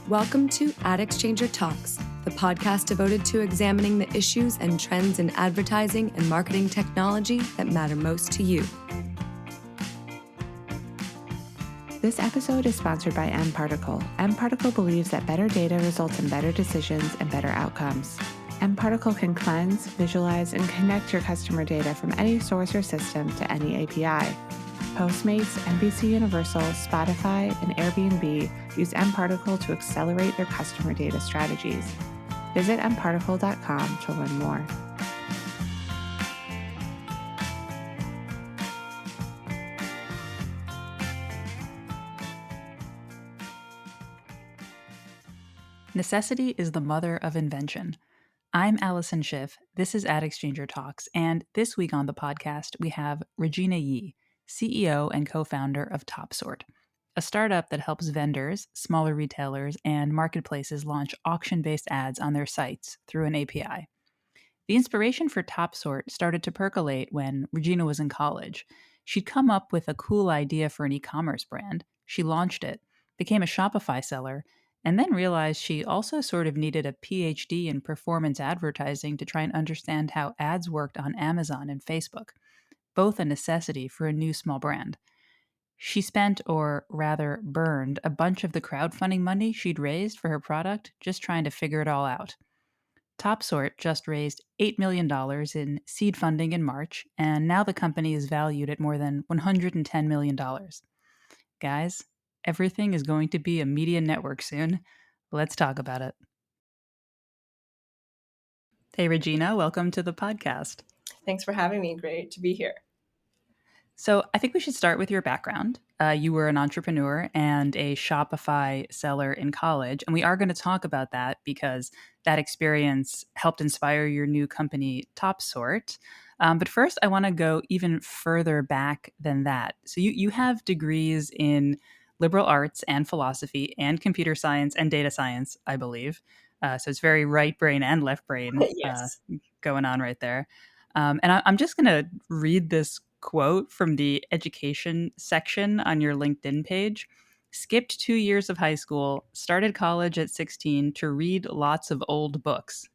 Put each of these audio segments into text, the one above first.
Welcome to Ad Exchanger Talks, the podcast devoted to examining the issues and trends in advertising and marketing technology that matter most to you. This episode is sponsored by mParticle. mParticle believes that better data results in better decisions and better outcomes. mParticle can cleanse, visualize, and connect your customer data from any source or system to any API. Postmates, NBC Universal, Spotify, and Airbnb use mParticle to accelerate their customer data strategies. Visit mparticle.com to learn more. Necessity is the mother of invention. I'm Allison Schiff. This is Ad Exchanger Talks, and this week on the podcast, we have Regina Yee, CEO and co-founder of Topsort, a startup that helps vendors, smaller retailers, and marketplaces launch auction-based ads on their sites through an API. The inspiration for Topsort started to percolate when Regina was in college. She'd come up with a cool idea for an e-commerce brand. She launched it, became a Shopify seller, and then realized she also sort of needed a PhD in performance advertising to try and understand how ads worked on Amazon and Facebook, both a necessity for a new small brand. She spent, or rather burned, a bunch of the crowdfunding money she'd raised for her product just trying to figure it all out. Topsort just raised $8 million in seed funding in March, and now the company is valued at more than $110 million. Guys, everything is going to be a media network soon. Let's talk about it. Hey, Regina, welcome to the podcast. Thanks for having me. Great to be here. So I think we should start with your background. You were an entrepreneur and a Shopify seller in college, and we are going to talk about that because that experience helped inspire your new company, Topsort. But first, I want to go even further back than that. So you have degrees in liberal arts and philosophy and computer science and data science, I believe. So it's very right brain and left brain Yes. going on right there. And I'm just going to read this quote from the education section on your LinkedIn page. Skipped 2 years of high school, started college at 16 to read lots of old books.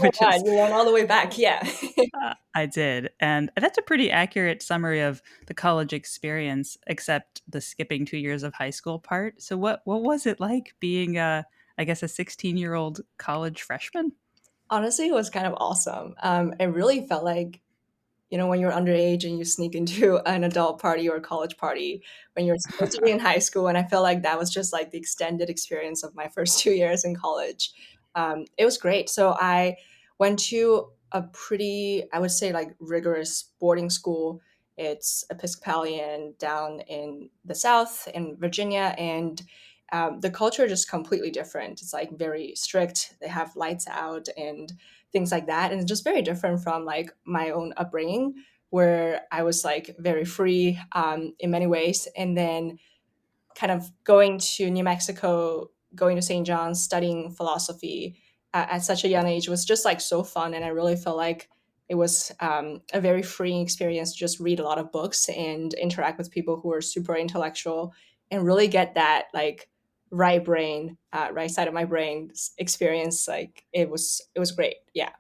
Which is, you went all the way back. Yeah. I did. And that's a pretty accurate summary of the college experience, except the skipping 2 years of high school part. So what was it like being, a 16-year-old college freshman? Honestly, it was kind of awesome. It really felt like, when you're underage and you sneak into an adult party or a college party when you're supposed to be in high school. And I felt like that was just like the extended experience of my first 2 years in college. It was great. So I went to a pretty, I would say, like rigorous boarding school. It's Episcopalian down in the South in Virginia. And the culture is just completely different. It's like very strict. They have lights out and things like that. And it's just very different from like my own upbringing, where I was like very free in many ways. And then kind of going to New Mexico, going to St. John's, studying philosophy at such a young age was just like so fun. And I really felt like it was a very freeing experience to just read a lot of books and interact with people who are super intellectual and really get that like right brain, right side of my brain experience. Like it was great. Yeah.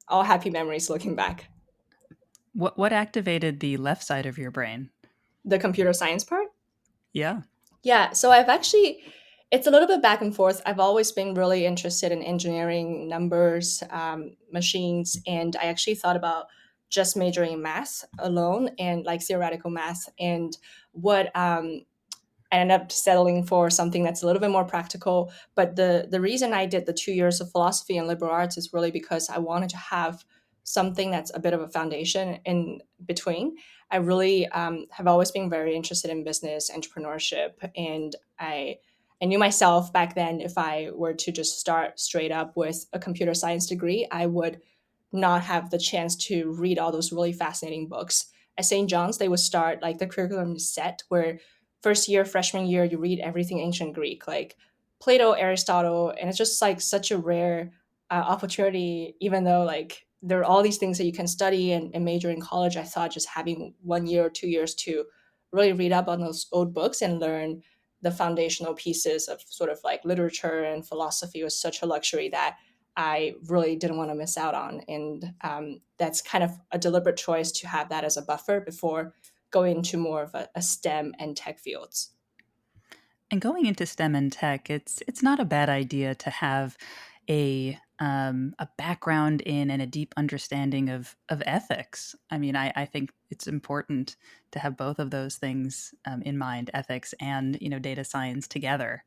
All happy memories looking back. What activated the left side of your brain? The computer science part? Yeah. Yeah, so it's a little bit back and forth. I've always been really interested in engineering, numbers, machines, and I actually thought about just majoring in math alone and like theoretical math. And what I ended up settling for something that's a little bit more practical. But the reason I did the 2 years of philosophy and liberal arts is really because I wanted to have something that's a bit of a foundation in between. I really have always been very interested in business, entrepreneurship, and I knew myself back then if I were to just start straight up with a computer science degree, I would not have the chance to read all those really fascinating books. At St. John's, they would start like the curriculum is set where first year, freshman year, you read everything ancient Greek, like Plato, Aristotle, and it's just like such a rare opportunity, even though like there are all these things that you can study and major in college. I thought just having 1 year or 2 years to really read up on those old books and learn the foundational pieces of sort of like literature and philosophy was such a luxury that I really didn't want to miss out on. And that's kind of a deliberate choice to have that as a buffer before going into more of a STEM and tech fields. And going into STEM and tech, it's not a bad idea to have a background in and a deep understanding of ethics. I mean, I think it's important to have both of those things in mind, ethics and data science together,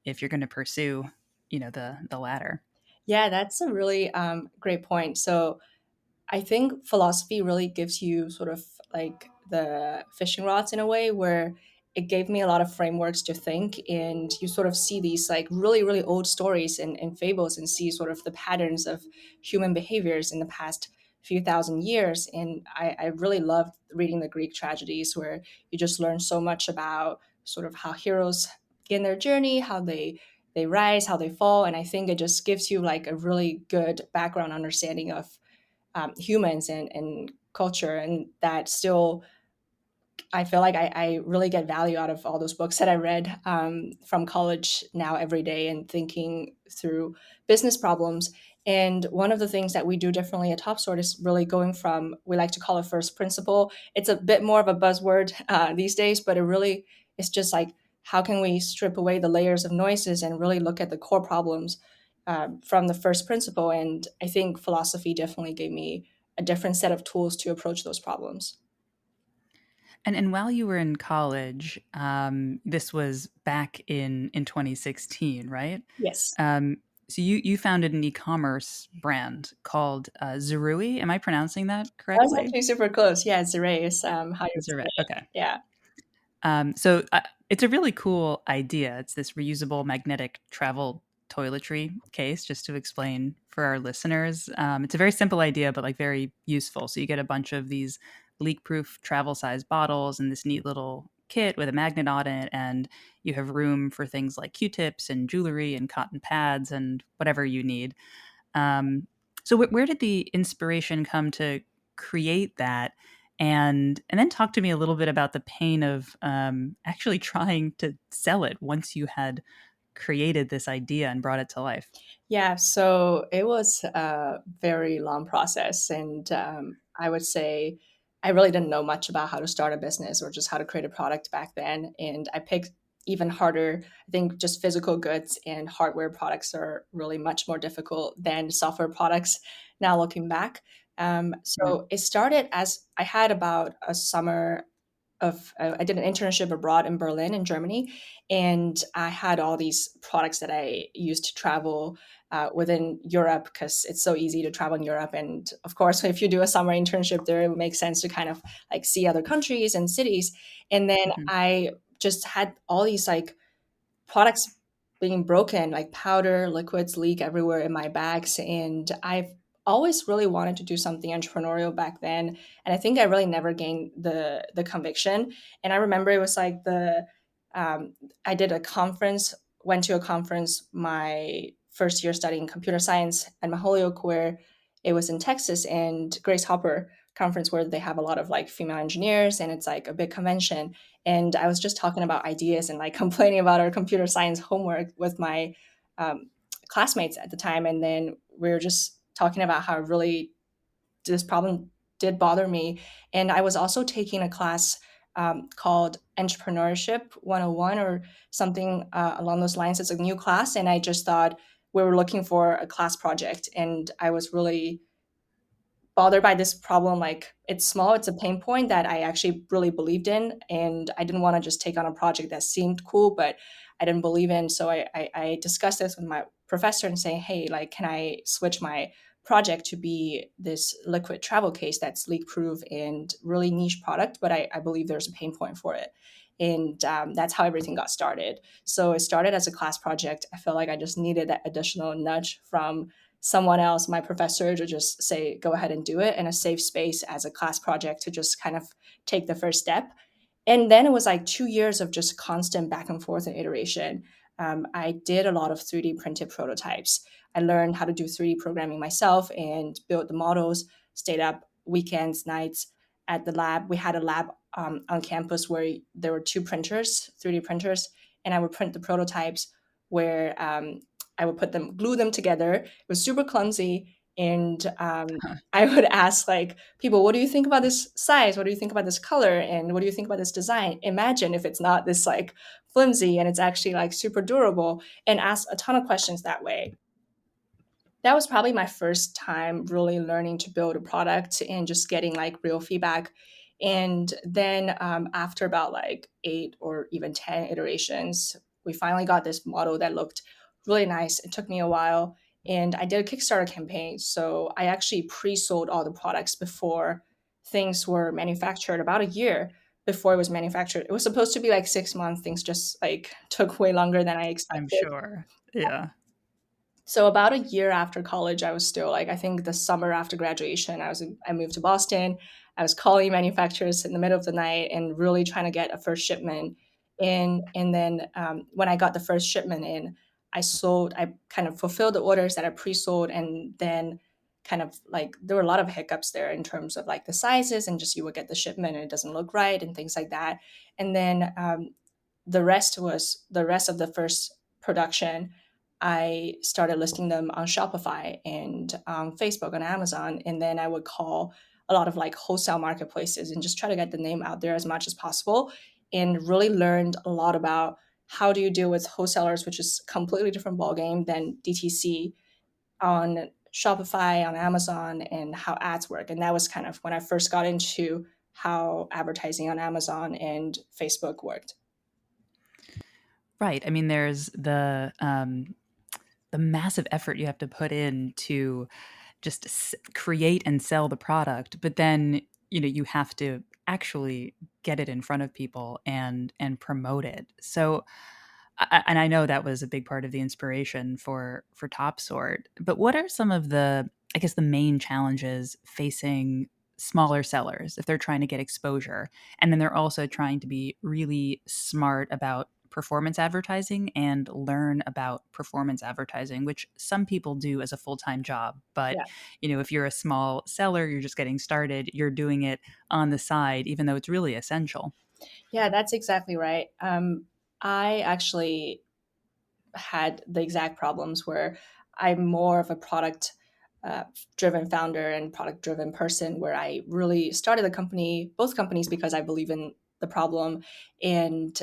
if you're going to pursue the latter. Yeah, that's a really great point. So I think philosophy really gives you sort of like the fishing rods in a way where it gave me a lot of frameworks to think, and you sort of see these like really, really old stories and fables and see sort of the patterns of human behaviors in the past few thousand years. And I really loved reading the Greek tragedies where you just learn so much about sort of how heroes begin their journey, how they rise, how they fall. And I think it just gives you like a really good background understanding of humans and culture, and that still I feel like I really get value out of all those books that I read from college now every day and thinking through business problems. And one of the things that we do differently at Topsort is really going from, we like to call it first principle. It's a bit more of a buzzword these days, but it really is just like, how can we strip away the layers of noises and really look at the core problems from the first principle? And I think philosophy definitely gave me a different set of tools to approach those problems. And while you were in college, this was back in 2016, right? Yes. Um, so you founded an e-commerce brand called Zerui. Am I pronouncing that That was correctly? actually super close. Yeah, Zere is how you Zerui. say it. Okay. Yeah. So it's a really cool idea. It's this reusable magnetic travel toiletry case, just to explain for our listeners. It's a very simple idea, but like very useful. So you get a bunch of these leak-proof travel-size bottles and this neat little kit with a magnet on it, and you have room for things like Q-tips and jewelry and cotton pads and whatever you need. So where did the inspiration come to create that? And then talk to me a little bit about the pain of actually trying to sell it once you had created this idea and brought it to life. Yeah, so it was a very long process. And I would say I really didn't know much about how to start a business or just how to create a product back then. And I picked even harder. I think just physical goods and hardware products are really much more difficult than software products now looking back. Yeah. So it started as I had about a summer of I did an internship abroad in Berlin in Germany, and I had all these products that I used to travel within Europe because it's so easy to travel in Europe. And of course, if you do a summer internship there, it would make sense to kind of like see other countries and cities. And then Mhm. I just had all these like products being broken, like powder, liquids leak everywhere in my bags. And I've always really wanted to do something entrepreneurial back then. And I think I really never gained the conviction. And I remember it was like I did a conference, went to a conference my first year studying computer science at Holyoke, where it was in Texas, and Grace Hopper conference where they have a lot of like female engineers, and it's like a big convention. And I was just talking about ideas and like complaining about our computer science homework with my um, classmates at the time. And then we were just talking about how really this problem did bother me. And I was also taking a class called Entrepreneurship 101 or something along those lines. It's a new class. And I just thought we were looking for a class project. And I was really bothered by this problem. Like, it's small, it's a pain point that I actually really believed in, and I didn't want to just take on a project that seemed cool but I didn't believe in. So I discussed this with my professor and saying, hey, like, can I switch my project to be this liquid travel case that's leak proof and really niche product, but I believe there's a pain point for it. And that's how everything got started. So it started as a class project. I felt like I just needed that additional nudge from someone else, my professor, to just say, go ahead and do it, and a safe space as a class project to just kind of take the first step. And then it was like 2 years of just constant back and forth and iteration. I did a lot of 3D printed prototypes. I learned how to do 3D programming myself and built the models, stayed up weekends, nights at the lab. We had a lab on campus where there were two printers, 3D printers, and I would print the prototypes where I would glue them together. It was super clumsy. And I would ask like people, what do you think about this size? What do you think about this color? And what do you think about this design? Imagine if it's not this like flimsy and it's actually like super durable, and ask a ton of questions that way. That was probably my first time really learning to build a product and just getting like real feedback. And then after about like 8 or even 10 iterations, we finally got this model that looked really nice. It took me a while, and I did a Kickstarter campaign. So I actually pre sold all the products before things were manufactured, about a year before it was manufactured. It was supposed to be like 6 months. Things just like took way longer than I I'm expected. sure. Yeah. So about a year after college, I was still like, I think the summer after graduation, I moved to Boston. I was calling manufacturers in the middle of the night and really trying to get a first shipment in. And then when I got the first shipment in, I kind of fulfilled the orders that I pre-sold, and then kind of like there were a lot of hiccups there in terms of like the sizes, and just you would get the shipment and it doesn't look right and things like that. And then the rest of the first production. I started listing them on Shopify and Facebook and Amazon. And then I would call a lot of like wholesale marketplaces and just try to get the name out there as much as possible, and really learned a lot about how do you deal with wholesalers, which is a completely different ballgame than DTC on Shopify, on Amazon, and how ads work. And that was kind of when I first got into how advertising on Amazon and Facebook worked. Right. I mean, there's the massive effort you have to put in to just create and sell the product, but then you have to actually get it in front of people and promote it. So and I know that was a big part of the inspiration for Topsort. But what are some of the, I guess, the main challenges facing smaller sellers if they're trying to get exposure, and then they're also trying to be really smart about performance advertising and learn about performance advertising, which some people do as a full-time job. But Yeah. if you're a small seller, you're just getting started, you're doing it on the side, even though it's really essential. Yeah, that's exactly right. I actually had the exact problems where I'm more of a product uh, driven founder and product driven person, where I really started both companies, because I believe in the problem. And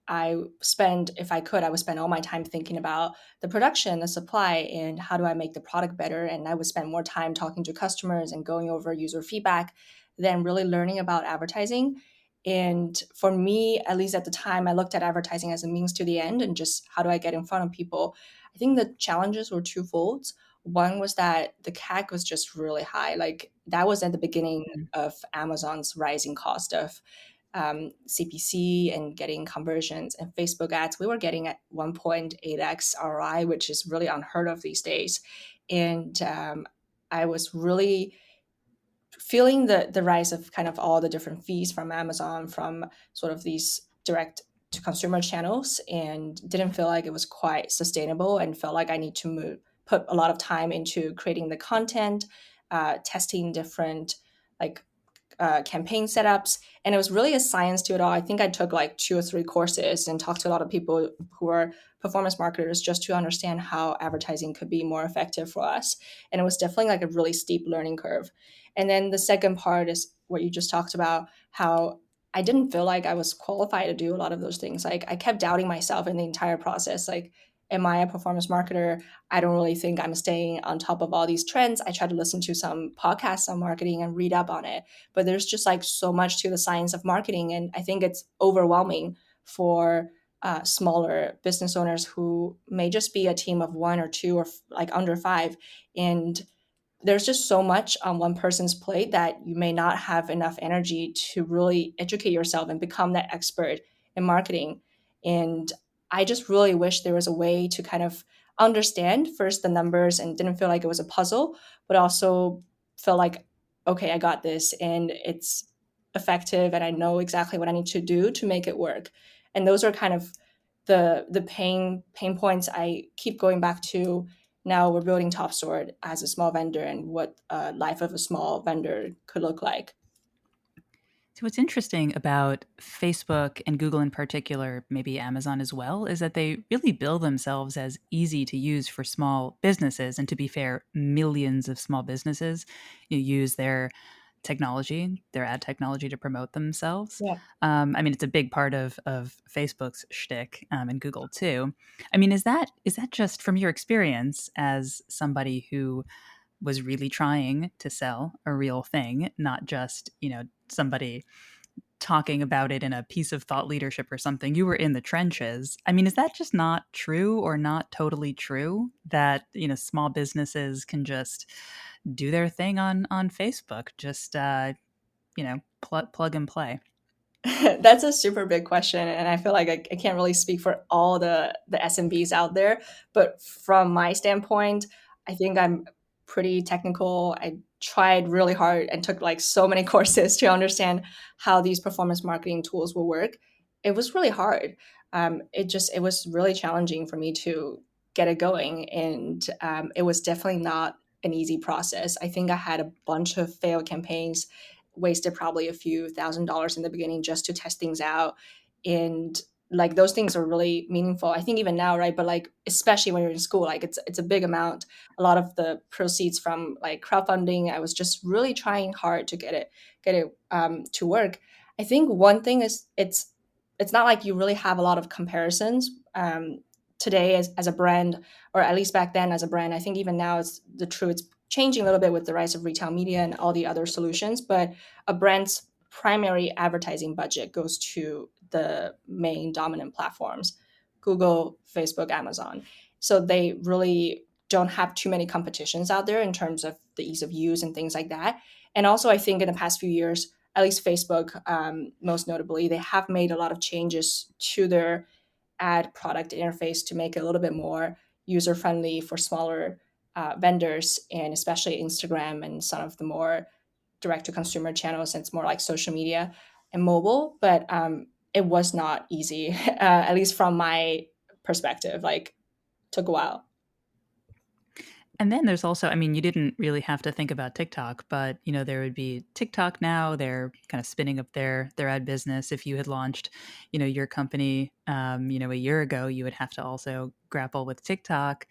if I could, I would spend all my time thinking about the production, the supply, and how do I make the product better. And I would spend more time talking to customers and going over user feedback than really learning about advertising. And for me, at least at the time, I looked at advertising as a means to the end, and just how do I get in front of people. I think the challenges were twofold. One was that the CAC was just really high. Like that was at the beginning of Amazon's rising cost of CPC and getting conversions, and Facebook ads. We were getting at 1.8x ROI, which is really unheard of these days. And I was really feeling the rise of kind of all the different fees from Amazon, from sort of these direct to consumer channels, and didn't feel like it was quite sustainable, and felt like I need to put a lot of time into creating the content, testing different like campaign setups. And it was really a science to it all. I think I took like 2 or 3 courses and talked to a lot of people who are performance marketers just to understand how advertising could be more effective for us. And it was definitely like a really steep learning curve. And then the second part is what you just talked about, how I didn't feel like I was qualified to do a lot of those things. Like I kept doubting myself in the entire process. Like, am I a performance marketer? I don't really think I'm staying on top of all these trends. I try to listen to some podcasts on marketing and read up on it, but there's just like so much to the science of marketing. And I think it's overwhelming for smaller business owners who may just be a team of 1 or 2 or like under 5. And there's just so much on one person's plate that you may not have enough energy to really educate yourself and become that expert in marketing. And I just really wish there was a way to kind of understand first the numbers, and didn't feel like it was a puzzle, but also felt like, okay, I got this and it's effective and I know exactly what I need to do to make it work. And those are kind of the pain points I keep going back to. Now we're building Topsort as a small vendor, and what life of a small vendor could look like. So what's interesting about Facebook and Google in particular, maybe Amazon as well, is that they really bill themselves as easy to use for small businesses. And to be fair, millions of small businesses use their technology, their ad technology to promote themselves. Yeah. I mean, it's a big part of Facebook's shtick, and Google too. I mean, is that just from your experience as somebody who was really trying to sell a real thing, not just, somebody talking about it in a piece of thought leadership or something? You were in the trenches. I mean, is that just not true or not totally true that, small businesses can just do their thing on Facebook, just plug and play? That's a super big question, and I feel like I can't really speak for all the SMBs out there. But from my standpoint, I think I'm pretty technical. I tried really hard and took like so many courses to understand how these performance marketing tools will work. It was really hard. It was really challenging for me to get it going, and it was definitely not an easy process. I think I had a bunch of failed campaigns, wasted probably a few $1,000s in the beginning just to test things out. And like those things are really meaningful. I think even now, right? But like especially when you're in school, like it's a big amount. A lot of the proceeds from like crowdfunding, I was just really trying hard to get it to work. I think one thing is it's not like you really have a lot of comparisons today as a brand, or at least back then as a brand. I think even now it's the true. It's changing a little bit with the rise of retail media and all the other solutions, but a brand's primary advertising budget goes to the main dominant platforms: Google, Facebook, Amazon. So they really don't have too many competitions out there in terms of the ease of use and things like that. And also, I think in the past few years, at least Facebook, most notably, they have made a lot of changes to their ad product interface to make it a little bit more user friendly for smaller vendors, and especially Instagram and some of the more direct to consumer channels. And it's more like social media and mobile, but it was not easy, at least from my perspective. Like, took a while. And then there's also, I mean, you didn't really have to think about TikTok, but there would be TikTok now. They're kind of spinning up their ad business. If you had launched, your company, a year ago, you would have to also grapple with TikTok.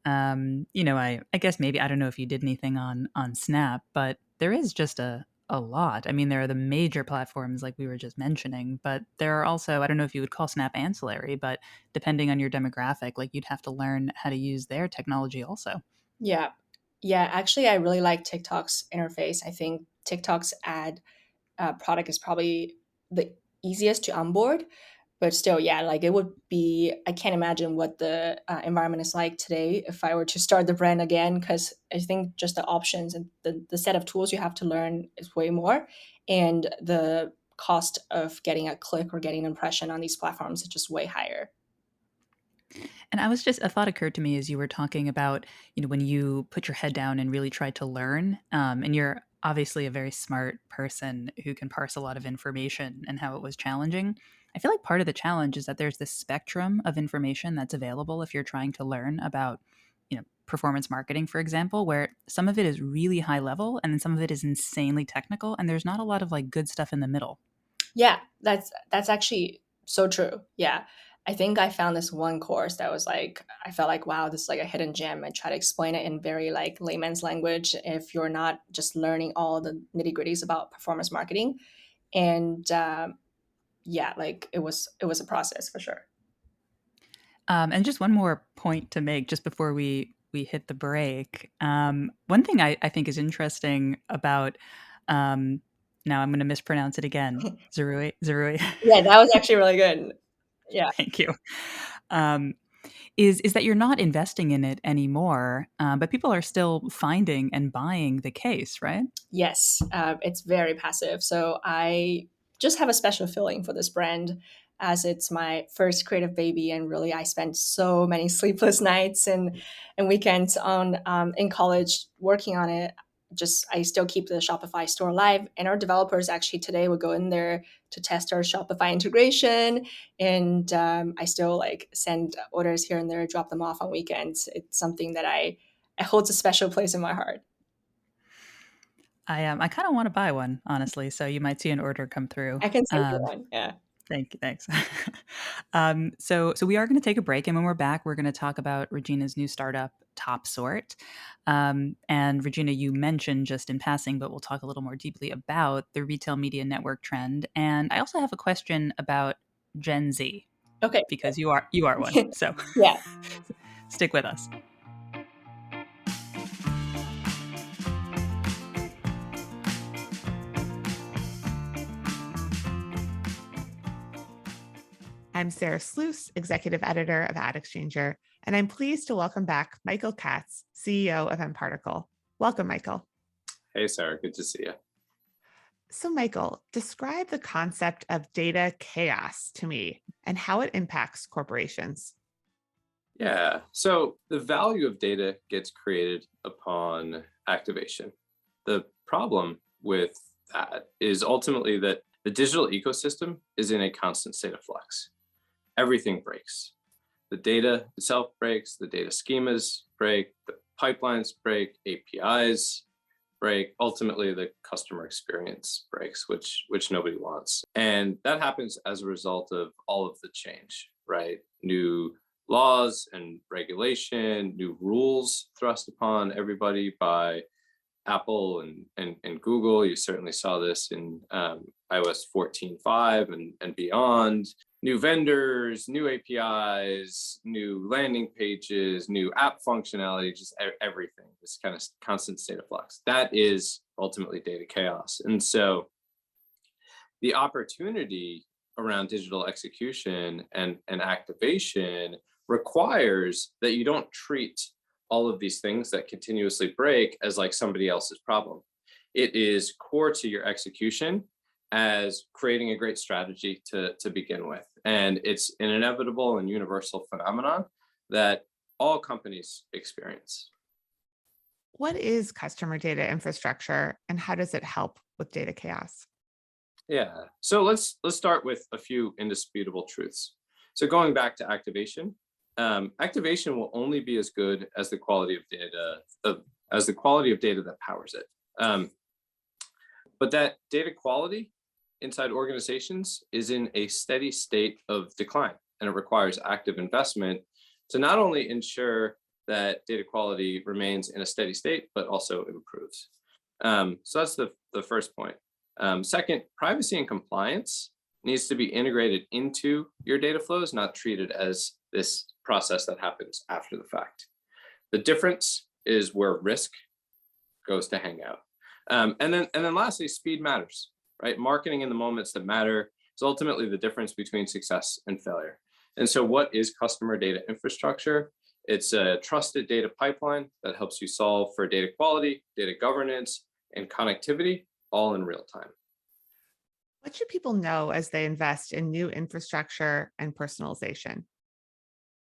I guess maybe I don't know if you did anything on Snap, but there is just a lot. I mean, there are the major platforms like we were just mentioning, but there are also, I don't know if you would call Snap ancillary, but depending on your demographic, like you'd have to learn how to use their technology also. Yeah. Yeah. Actually, I really like TikTok's interface. I think TikTok's ad product is probably the easiest to onboard. But still, yeah, like it would be, I can't imagine what the environment is like today if I were to start the brand again, because I think just the options and the set of tools you have to learn is way more. And the cost of getting a click or getting an impression on these platforms is just way higher. And a thought occurred to me as you were talking about, when you put your head down and really tried to learn, and you're obviously a very smart person who can parse a lot of information and how it was challenging. I feel like part of the challenge is that there's this spectrum of information that's available if you're trying to learn about, performance marketing, for example, where some of it is really high level and then some of it is insanely technical, and there's not a lot of like good stuff in the middle. Yeah, that's actually so true. Yeah. I think I found this one course that was like, I felt like, wow, this is like a hidden gem. I try to explain it in very like layman's language if you're not just learning all the nitty gritties about performance marketing. And yeah, like it was a process for sure. And just one more point to make just before we hit the break. One thing I think is interesting about, um, now I'm going to mispronounce it again, Zerui. Yeah, that was actually really good. Yeah. Thank you. Um, is that you're not investing in it anymore, but people are still finding and buying the case, right? Yes, it's very passive. So I just have a special feeling for this brand, as it's my first creative baby, and really I spent so many sleepless nights and weekends on in college working on it. Just I still keep the Shopify store live, and our developers actually today would go in there to test our Shopify integration, and I still like send orders here and there, drop them off on weekends. It's something that I it holds a special place in my heart. I kind of want to buy one, honestly. So you might see an order come through. I can send you one. Yeah. Thank you. Thanks. So we are going to take a break, and when we're back, we're going to talk about Regina's new startup, Topsort. And Regina, you mentioned just in passing, but we'll talk a little more deeply about the retail media network trend. And I also have a question about Gen Z Okay. because you are one. So Yeah. stick with us. I'm Sarah Sluice, Executive Editor of Ad Exchanger, and I'm pleased to welcome back Michael Katz, CEO of mParticle. Welcome, Michael. Hey, Sarah, good to see you. So, Michael, describe the concept of data chaos to me and how it impacts corporations. Yeah, so the value of data gets created upon activation. The problem with that is ultimately that the digital ecosystem is in a constant state of flux. Everything breaks. The data itself breaks, the data schemas break, the pipelines break, APIs break. Ultimately, the customer experience breaks, which nobody wants. And that happens as a result of all of the change, right? New laws and regulation, new rules thrust upon everybody by Apple and Google. You certainly saw this in iOS 14.5 and beyond. New vendors, new APIs, new landing pages, new app functionality, just everything. This kind of constant state of flux. That is ultimately data chaos. And so the opportunity around digital execution and activation requires that you don't treat all of these things that continuously break as like somebody else's problem. It is core to your execution as creating a great strategy to begin with. And it's an inevitable and universal phenomenon that all companies experience. What is customer data infrastructure and how does it help with data chaos? Yeah, so let's start with a few indisputable truths. So going back to activation, activation will only be as good as the quality of data, that powers it. But that data quality inside organizations is in a steady state of decline, and it requires active investment to not only ensure that data quality remains in a steady state, but also improves. So that's the first point. Second, privacy and compliance needs to be integrated into your data flows, not treated as this process that happens after the fact. The difference is where risk goes to hang out. And then lastly, speed matters, right? Marketing in the moments that matter is ultimately the difference between success and failure. And so what is customer data infrastructure? It's a trusted data pipeline that helps you solve for data quality, data governance, and connectivity all in real time. What should people know as they invest in new infrastructure and personalization?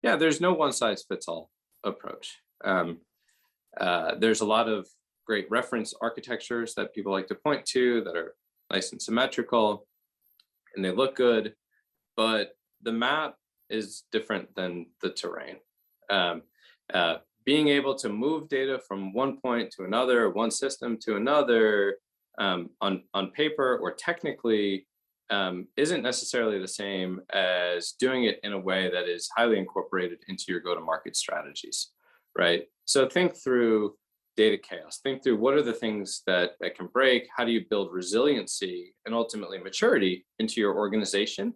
Yeah, there's no one size fits all approach. There's a lot of great reference architectures that people like to point to that are nice and symmetrical and they look good, but the map is different than the terrain. Being able to move data from one point to another, one system to another, on paper or technically, isn't necessarily the same as doing it in a way that is highly incorporated into your go-to-market strategies, right? So think through data chaos. Think through what are the things that can break, how do you build resiliency and ultimately maturity into your organization?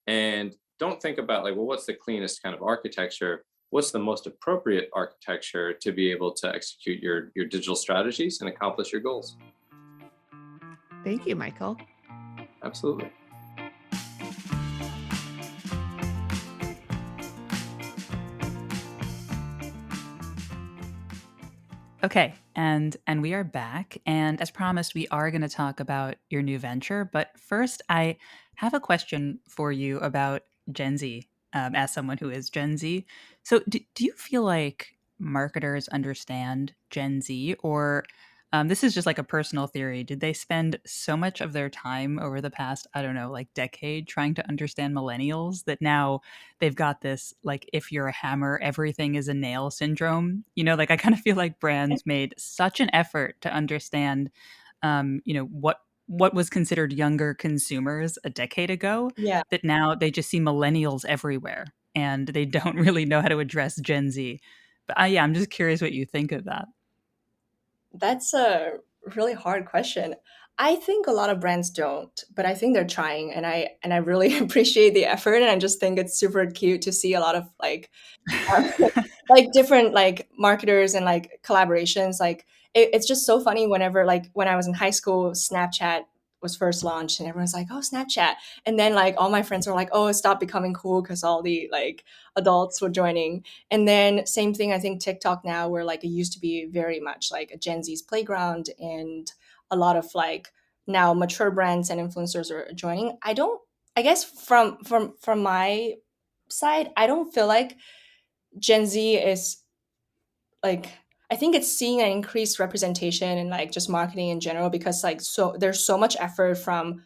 And don't think about like, well, what's the cleanest kind of architecture? What's the most appropriate architecture to be able to execute your digital strategies and accomplish your goals? Thank you, Michael. Absolutely. Okay, and we are back, and as promised, we are going to talk about your new venture. But first, I have a question for you about Gen Z. As someone who is Gen Z, so do you feel like marketers understand Gen Z, or this is just like a personal theory? Did they spend so much of their time over the past, I don't know, like decade trying to understand millennials that now they've got this like if you're a hammer everything is a nail syndrome, like I kind of feel like brands made such an effort to understand what was considered younger consumers a decade ago, Yeah. that now they just see millennials everywhere and they don't really know how to address Gen Z. But yeah, I'm just curious what you think of that. That's a really hard question. I think a lot of brands don't, but I think they're trying, and I really appreciate the effort, and I just think it's super cute to see a lot of uh, like different like marketers and like collaborations. Like it's just so funny whenever like when I was in high school, Snapchat was first launched and everyone's like, oh, Snapchat. And then like all my friends were like, oh, it stopped becoming cool because all the like adults were joining. And then same thing, I think TikTok now, where like it used to be very much like a Gen Z's playground, and a lot of like now mature brands and influencers are joining. I guess from my side, I don't feel like Gen Z is like, I think it's seeing an increased representation in like just marketing in general, because like so there's so much effort from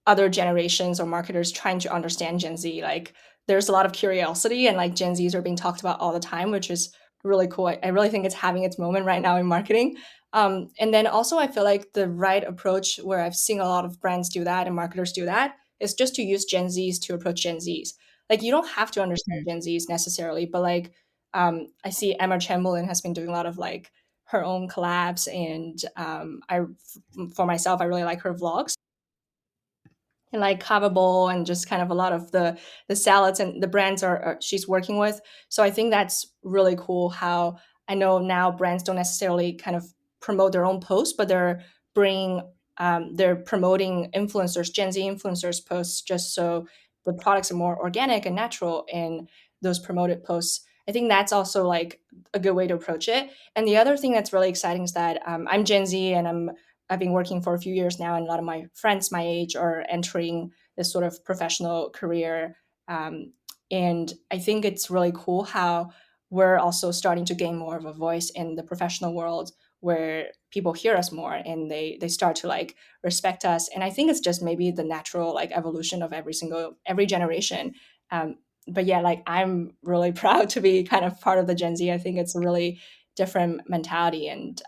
other generations or marketers trying to understand Gen Z. Like there's a lot of curiosity, and like Gen Zs are being talked about all the time, which is really cool. I really think it's having its moment right now in marketing. And then also I feel like the right approach, where I've seen a lot of brands do that and marketers do that, is just to use Gen Zs to approach Gen Zs. Like you don't have to understand Mhm. Gen Zs necessarily, but like I see Emma Chamberlain has been doing a lot of like her own collabs, and for myself, I really like her vlogs, and like Kava Bowl, and just kind of a lot of the salads and the brands are she's working with. So I think that's really cool. How I know now brands don't necessarily kind of promote their own posts, but bringing they're promoting influencers, Gen Z influencers posts, just so the products are more organic and natural in those promoted posts. I think that's also like a good way to approach it. And the other thing that's really exciting is that I'm Gen Z, and I've been working for a few years now, and a lot of my friends my age are entering this sort of professional career. Um, and I think it's really cool how we're also starting to gain more of a voice in the professional world, where people hear us more and they start to like respect us. And I think it's just maybe the natural like evolution of every generation. Um, but yeah, like I'm really proud to be kind of part of the Gen Z. I think it's a really different mentality, and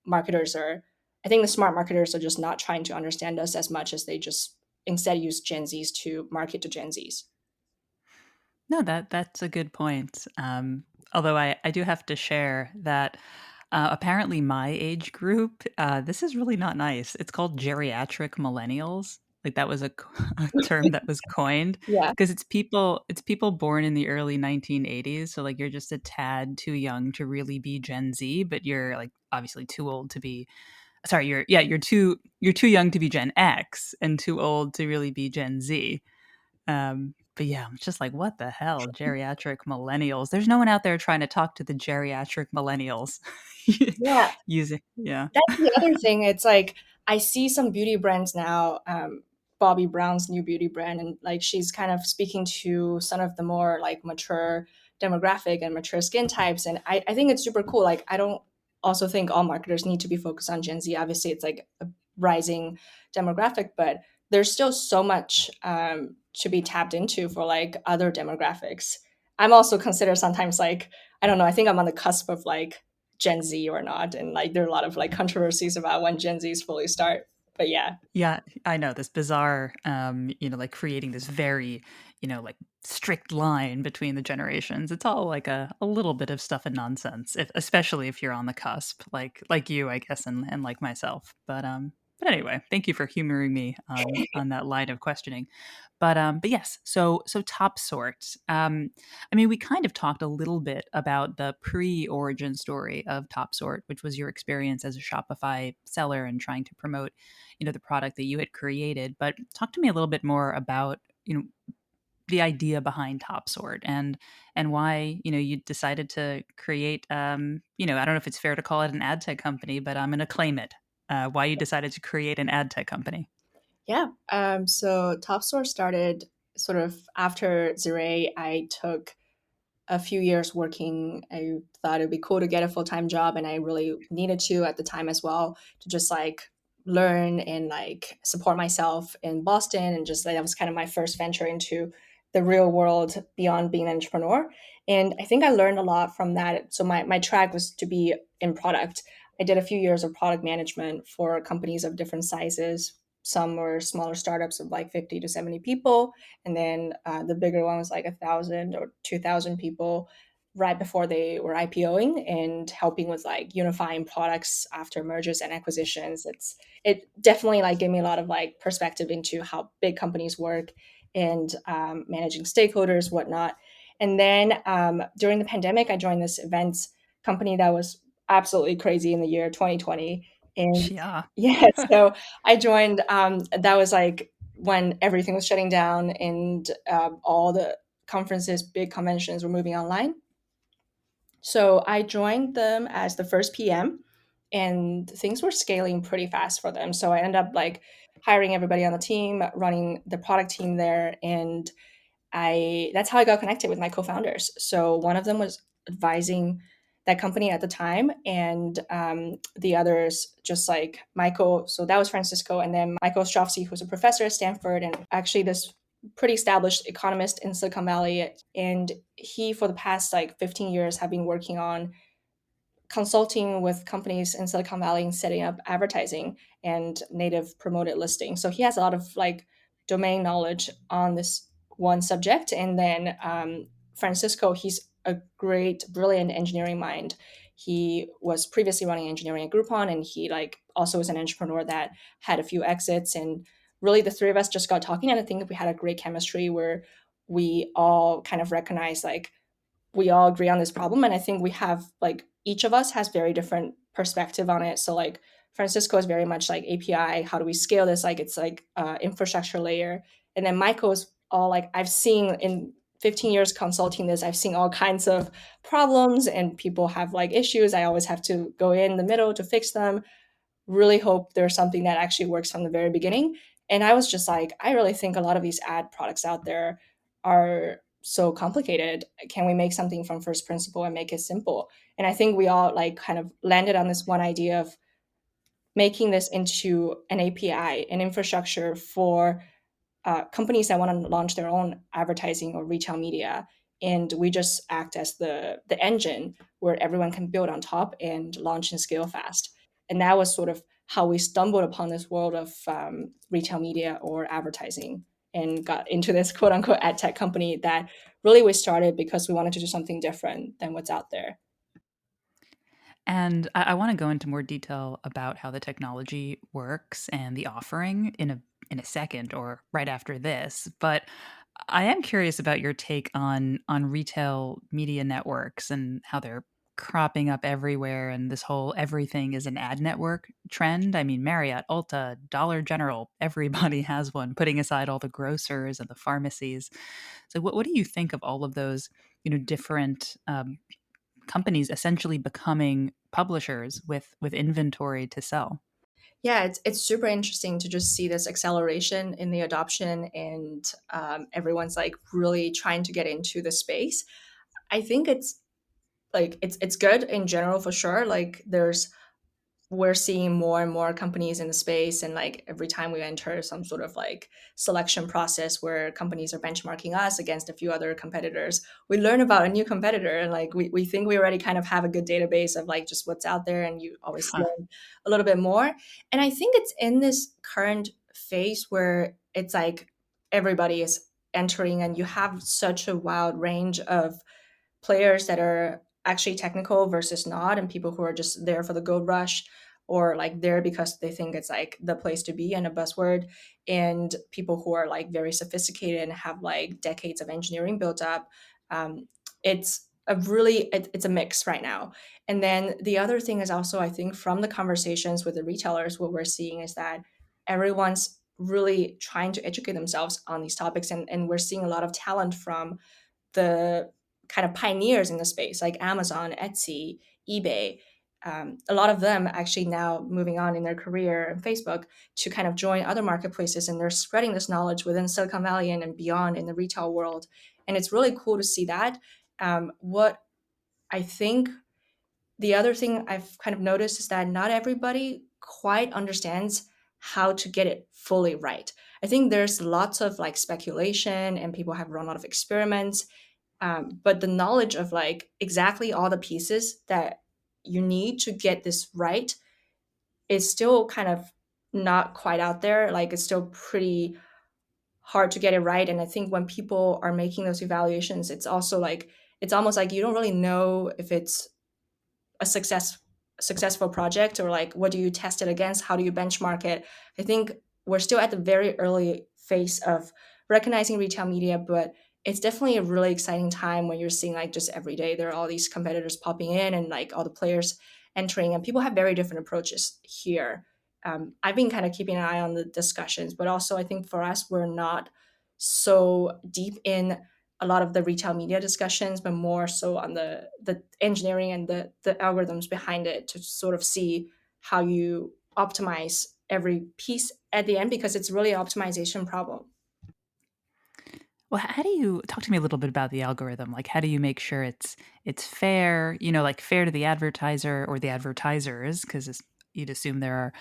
marketers are I think the smart marketers are just not trying to understand us as much as they just instead use Gen Zs to market to Gen Zs. No, that's a good point. Although I do have to share that apparently my age group, this is really not nice. It's called geriatric millennials. Like that was a term that was coined Yeah. because it's people born in the early 1980s. So like you're just a tad too young to really be Gen Z, but you're like obviously too old to be. Sorry, you're too young to be Gen X and too old to really be Gen Z. But yeah, I'm just like, what the hell, geriatric millennials? There's no one out there trying to talk to the geriatric millennials. Yeah. Using, yeah. That's the other thing. It's like I see some beauty brands now, Bobby Brown's new beauty brand, and like she's kind of speaking to some of the more like mature demographic and mature skin types. And I think it's super cool. Like I don't also think all marketers need to be focused on Gen Z. Obviously, it's like a rising demographic, but there's still so much to be tapped into for like other demographics. I'm also considered sometimes like I don't know. I think I'm on the cusp of like Gen Z or not. And like there are a lot of like controversies about when Gen Zs fully start. But yeah. Yeah, I know this bizarre, like creating this very, like strict line between the generations. It's all like a little bit of stuff and nonsense, especially if you're on the cusp, like you, I guess, and like myself. But anyway, thank you for humoring me on that line of questioning. But yes, so Topsort. I mean, we kind of talked a little bit about the pre-origin story of Topsort, which was your experience as a Shopify seller and trying to promote, the product that you had created. But talk to me a little bit more about, the idea behind Topsort and why, you decided to create, I don't know if it's fair to call it an ad tech company, but I'm going to claim it. Why you decided to create an ad tech company? Yeah. So Top Store started sort of after Zure. I took a few years working. I thought it'd be cool to get a full time job, and I really needed to at the time as well to just like learn and like support myself in Boston, and just like that was kind of my first venture into the real world beyond being an entrepreneur. And I think I learned a lot from that. So my track was to be in product. I did a few years of product management for companies of different sizes. Some were smaller startups of like 50 to 70 people. And then the bigger one was like 1,000 or 2,000 people right before they were IPOing and helping with like unifying products after mergers and acquisitions. It definitely like gave me a lot of like perspective into how big companies work and managing stakeholders, whatnot. And then during the pandemic, I joined this events company that was absolutely crazy in the year 2020. And Yeah. yeah, so I joined, that was like when everything was shutting down and all the conferences, big conventions were moving online. So I joined them as the first PM and things were scaling pretty fast for them. So I ended up like hiring everybody on the team, running the product team there, and I that's how I got connected with my co-founders. So one of them was advising that company at the time, and the others just like Michael. So that was Francisco, and then Michael Strofsky, who's a professor at Stanford, and actually this pretty established economist in Silicon Valley. And he, for the past like 15 years, have been working on consulting with companies in Silicon Valley and setting up advertising and native promoted listings. So he has a lot of like domain knowledge on this one subject. And then Francisco, he's a great, brilliant engineering mind. He was previously running engineering at Groupon, and he like also was an entrepreneur that had a few exits. And really, the three of us just got talking, and I think we had a great chemistry where we all kind of recognized like we all agree on this problem, and I think we have like each of us has very different perspective on it. So like Francisco is very much like API, how do we scale this, like it's like infrastructure layer. And then Michael is all like, I've seen in 15 years consulting this, I've seen all kinds of problems and people have like issues, I always have to go in the middle to fix them. Really hope there's something that actually works from the very beginning. And I was just like, I really think a lot of these ad products out there are so complicated. Can we make something from first principle and make it simple? And I think we all like kind of landed on this one idea of making this into an API, an infrastructure for companies that want to launch their own advertising or retail media, and we just act as the engine where everyone can build on top and launch and scale fast. And that was sort of how we stumbled upon this world of retail media or advertising and got into this quote unquote ad tech company that really we started because we wanted to do something different than what's out there. And I want to go into more detail about how the technology works and the offering in a second or right after this. But I am curious about your take on retail media networks and how they're cropping up everywhere and this whole everything is an ad network trend. I mean, Marriott, Ulta, Dollar General, everybody has one, putting aside all the grocers and the pharmacies. So what do you think of all of those, different companies essentially becoming publishers with inventory to sell? Yeah, it's super interesting to just see this acceleration in the adoption, and everyone's like really trying to get into the space. I think it's like it's good in general for sure. Like there's we're seeing more and more companies in the space, and like every time we enter some sort of like selection process where companies are benchmarking us against a few other competitors, we learn about a new competitor, and like we think we already kind of have a good database of like just what's out there, and you always Huh. learn a little bit more. And I think it's in this current phase where it's like everybody is entering, and you have such a wild range of players that are actually technical versus not, and people who are just there for the gold rush or like there because they think it's like the place to be and a buzzword, and people who are like very sophisticated and have like decades of engineering built up. It's it's a mix right now. And then the other thing is also, I think from the conversations with the retailers, what we're seeing is that everyone's really trying to educate themselves on these topics, and we're seeing a lot of talent from the kind of pioneers in the space, like Amazon, Etsy, eBay. A lot of them actually now moving on in their career and Facebook to kind of join other marketplaces, and they're spreading this knowledge within Silicon Valley and beyond in the retail world. And it's really cool to see that. What I think the other thing I've kind of noticed is that not everybody quite understands how to get it fully right. I think there's lots of like speculation, and people have run a lot of experiments, but the knowledge of like exactly all the pieces that you need to get this right is still kind of not quite out there. Like it's still pretty hard to get it right. And I think when people are making those evaluations, it's also like it's almost like you don't really know if it's a successful project, or like what do you test it against, how do you benchmark it. I think we're still at the very early phase of recognizing retail media, but it's definitely a really exciting time when you're seeing like just every day there are all these competitors popping in and like all the players entering, and people have very different approaches here. I've been kind of keeping an eye on the discussions, but also I think for us we're not so deep in a lot of the retail media discussions, but more so on the engineering and the algorithms behind it to sort of see how you optimize every piece at the end, because it's really an optimization problem. Well, how do you talk to me a little bit about the algorithm? Like, how do you make sure it's fair? You know, like fair to the advertiser or the advertisers, because you'd assume there are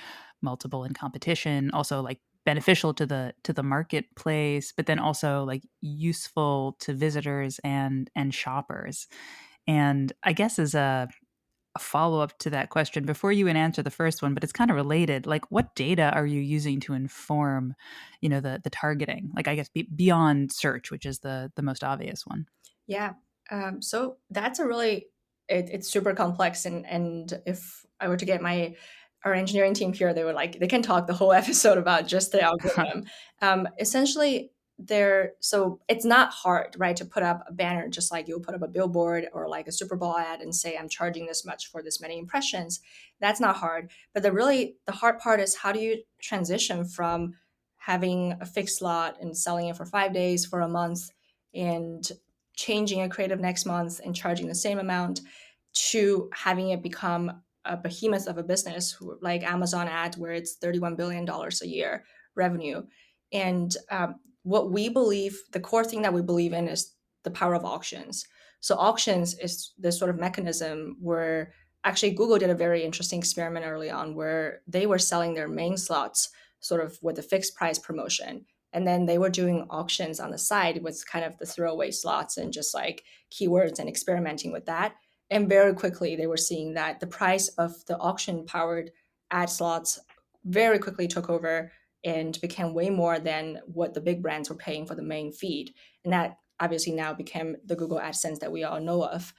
multiple in competition. Also, like beneficial to the marketplace, but then also like useful to visitors and shoppers. And I guess as a follow-up to that question before you even answer the first one, but it's kind of related. Like, what data are you using to inform, the targeting? Like, I guess beyond search, which is the most obvious one. Yeah. So that's a really it's super complex, and if I were to get our engineering team here, they were like they can talk the whole episode about just the algorithm. Essentially, so it's not hard, right, to put up a banner just like you'll put up a billboard or like a Super Bowl ad and say I'm charging this much for this many impressions. That's not hard, but the hard part is how do you transition from having a fixed slot and selling it for 5 days, for a month, and changing a creative next month and charging the same amount, to having it become a behemoth of a business like Amazon ad, where it's $31 billion a year revenue. And what we believe, the core thing that we believe in is the power of auctions. So auctions is this sort of mechanism where actually Google did a very interesting experiment early on where they were selling their main slots sort of with a fixed price promotion, and then they were doing auctions on the side with kind of the throwaway slots and just like keywords and experimenting with that. And very quickly, they were seeing that the price of the auction powered ad slots very quickly took over and became way more than what the big brands were paying for the main feed. And that obviously now became the Google AdSense that we all know of.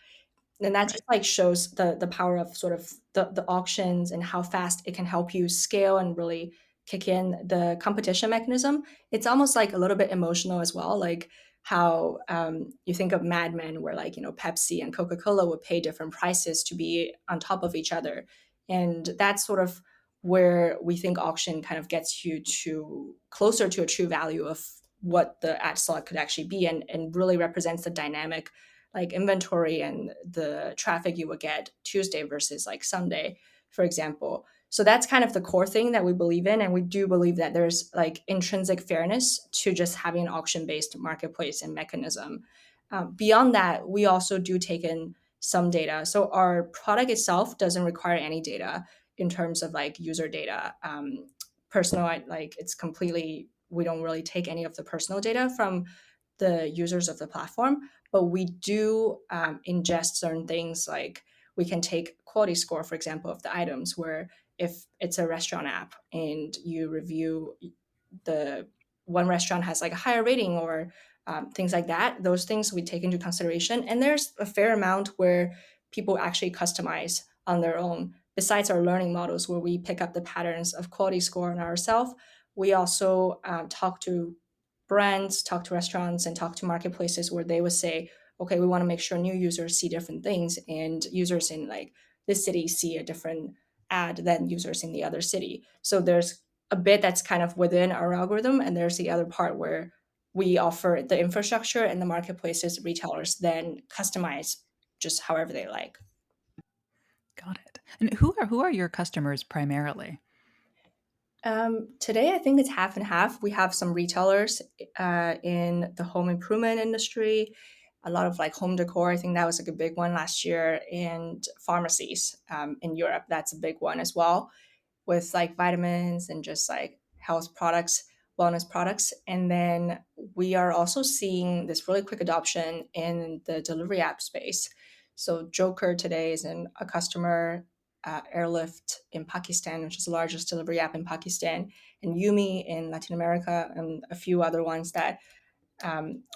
And that Right. just like shows the power of sort of the auctions and how fast it can help you scale and really kick in the competition mechanism. It's almost like a little bit emotional as well, like how you think of Mad Men, where like Pepsi and Coca-Cola would pay different prices to be on top of each other, and that's sort of where we think auction kind of gets you to closer to a true value of what the ad slot could actually be, and really represents the dynamic like inventory and the traffic you would get Tuesday versus like Sunday, for example. So that's kind of the core thing that we believe in. And we do believe that there's like intrinsic fairness to just having an auction based marketplace and mechanism. Beyond that, we also do take in some data. So our product itself doesn't require any data in terms of like user data. Personal, like it's completely, we don't really take any of the personal data from the users of the platform, but we do ingest certain things, like we can take quality score, for example, of the items, where if it's a restaurant app and you review the one restaurant has like a higher rating, or things like that, those things we take into consideration. And there's a fair amount where people actually customize on their own. Besides our learning models, where we pick up the patterns of quality score on ourselves, we also talk to brands, talk to restaurants, and talk to marketplaces where they would say, okay, we want to make sure new users see different things, and users in like this city see a different ad than users in the other city. So there's a bit that's kind of within our algorithm, and there's the other part where we offer the infrastructure, and the marketplaces, retailers then customize just however they like. Got it. And who are your customers primarily? Today, I think it's half and half. We have some retailers in the home improvement industry, a lot of like home decor. I think that was like a big one last year, and pharmacies in Europe. That's a big one as well, with like vitamins and just like health products, wellness products. And then we are also seeing this really quick adoption in the delivery app space. So Joker today is in a customer, Airlift in Pakistan, which is the largest delivery app in Pakistan, and Yumi in Latin America, and a few other ones that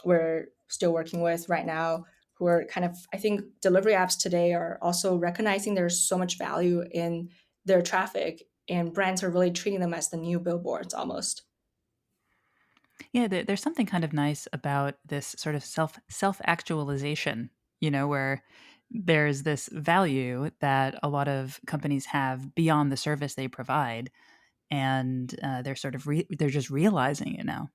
we're still working with right now, who are kind of, I think delivery apps today are also recognizing there's so much value in their traffic, and brands are really treating them as the new billboards almost. Yeah, there's something kind of nice about this sort of self actualization, where there's this value that a lot of companies have beyond the service they provide, and they're sort of they're just realizing it now.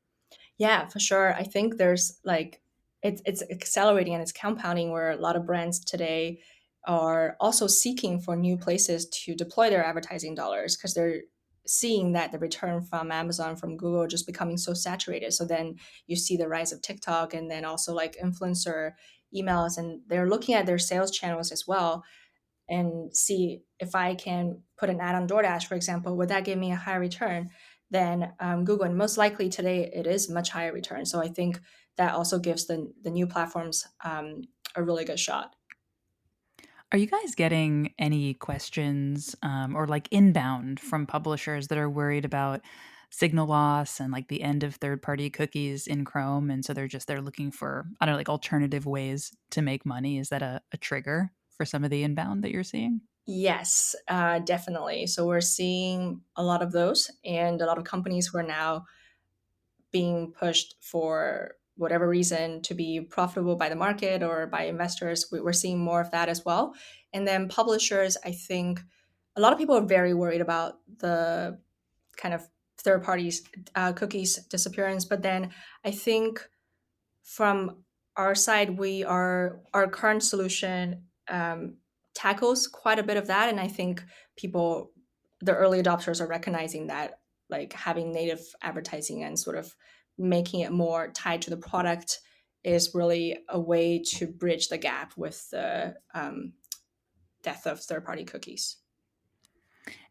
Yeah, for sure. I think there's like it's accelerating and it's compounding where a lot of brands today are also seeking for new places to deploy their advertising dollars because they're seeing that the return from Amazon, from Google just becoming so saturated. So then you see the rise of TikTok and then also like influencer emails, and they're looking at their sales channels as well and see if I can put an ad on DoorDash, for example, would that give me a higher return than Google? And most likely today it is much higher return. So I think that also gives the new platforms a really good shot. Are you guys getting any questions or like inbound from publishers that are worried about signal loss and like the end of third party cookies in Chrome? And so they're looking for, I don't know, like alternative ways to make money. Is that a trigger for some of the inbound that you're seeing? Yes, definitely. So we're seeing a lot of those, and a lot of companies who are now being pushed for whatever reason to be profitable by the market or by investors. We're seeing more of that as well. And then publishers, I think a lot of people are very worried about the kind of third parties cookies disappearance. But then I think from our side, our current solution tackles quite a bit of that, and I think people, the early adopters, are recognizing that like having native advertising and sort of making it more tied to the product is really a way to bridge the gap with the death of third party cookies.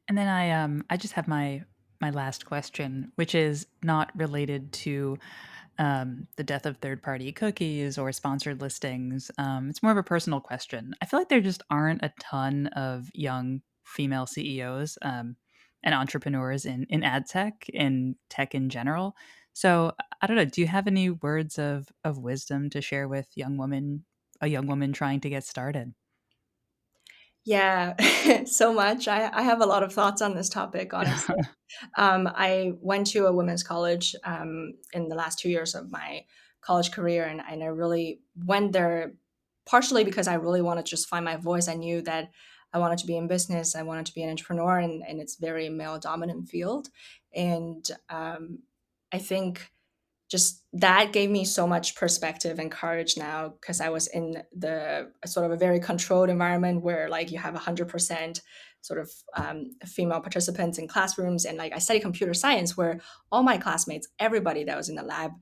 And then I just have my last question, which is not related to the death of third party cookies or sponsored listings. It's more of a personal question. I feel like there just aren't a ton of young female CEOs and entrepreneurs in ad tech and tech in general. So I don't know. Do you have any words of wisdom to share with a young woman trying to get started? Yeah, so much. I have a lot of thoughts on this topic, honestly. I went to a women's college in the last 2 years of my college career, and I really went there partially because I really wanted to just find my voice. I knew that I wanted to be in business, I wanted to be an entrepreneur, and it's very male dominant field. And I think just that gave me so much perspective and courage now because I was in the sort of a very controlled environment where like you have 100% sort of female participants in classrooms, and like I studied computer science where all my classmates, everybody that was in the lab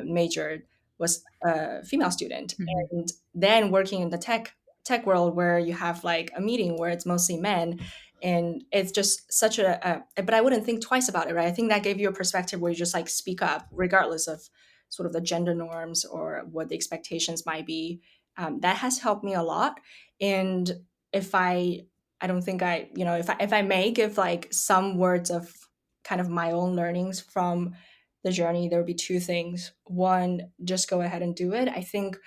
majored was a female student, Mhm. and then working in the tech world where you have like a meeting where it's mostly men, and it's just such but I wouldn't think twice about it, right? I think that gave you a perspective where you just like speak up regardless of sort of the gender norms or what the expectations might be. That has helped me a lot. And if I don't think I, if I may give like some words of kind of my own learnings from the journey, there would be two things. One, just go ahead and do it. I think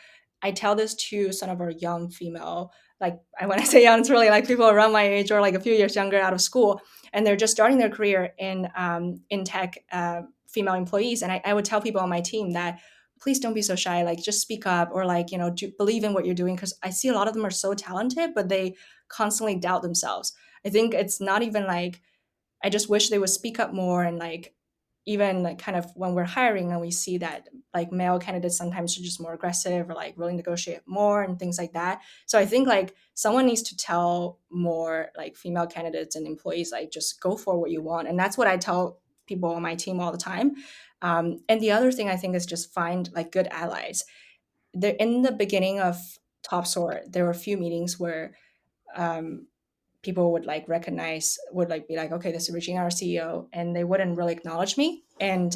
I tell this to some of our young female, like when I say young, it's really like people around my age or like a few years younger out of school, and they're just starting their career in tech, female employees. And I would tell people on my team that please don't be so shy, like just speak up, or like believe in what you're doing, because I see a lot of them are so talented but they constantly doubt themselves. I think it's not even like, I just wish they would speak up more, and like even like kind of when we're hiring and we see that like male candidates sometimes are just more aggressive or like willing to negotiate more and things like that. So I think like someone needs to tell more like female candidates and employees like just go for what you want, and that's what I tell people on my team all the time. And the other thing I think is just find like good allies. There in the beginning of Topsort, there were a few meetings where um, people would like recognize, would like be like, okay, this is Regina, our CEO, and they wouldn't really acknowledge me. And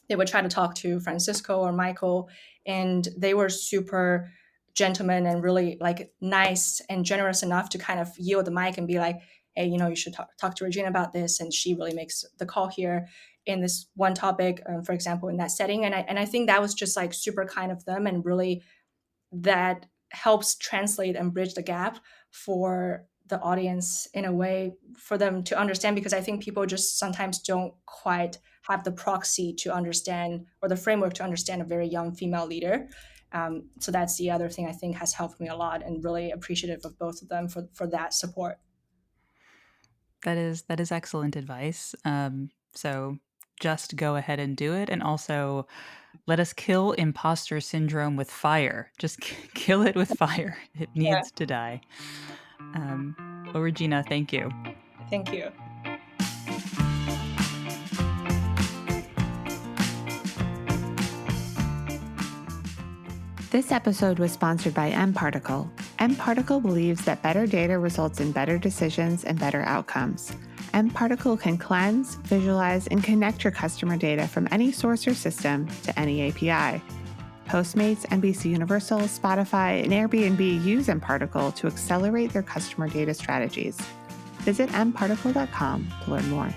they would try to talk to Francisco or Michael, and they were super gentleman and really like nice and generous enough to kind of yield the mic and be like, hey, you should talk to Regina about this, and she really makes the call here in this one topic, for example, in that setting. And I think that was just like super kind of them, and really that helps translate and bridge the gap for the audience in a way for them to understand, because I think people just sometimes don't quite have the proxy to understand, or the framework to understand, a very young female leader. So that's the other thing I think has helped me a lot, and really appreciative of both of them for that support. That is excellent advice. So just go ahead and do it, and also let us kill imposter syndrome with fire. Just kill it with fire. It needs to die. Well, Regina, thank you. Thank you. This episode was sponsored by mParticle. mParticle believes that better data results in better decisions and better outcomes. mParticle can cleanse, visualize, and connect your customer data from any source or system to any API. Postmates, NBC Universal, Spotify, and Airbnb use mParticle to accelerate their customer data strategies. Visit mparticle.com to learn more.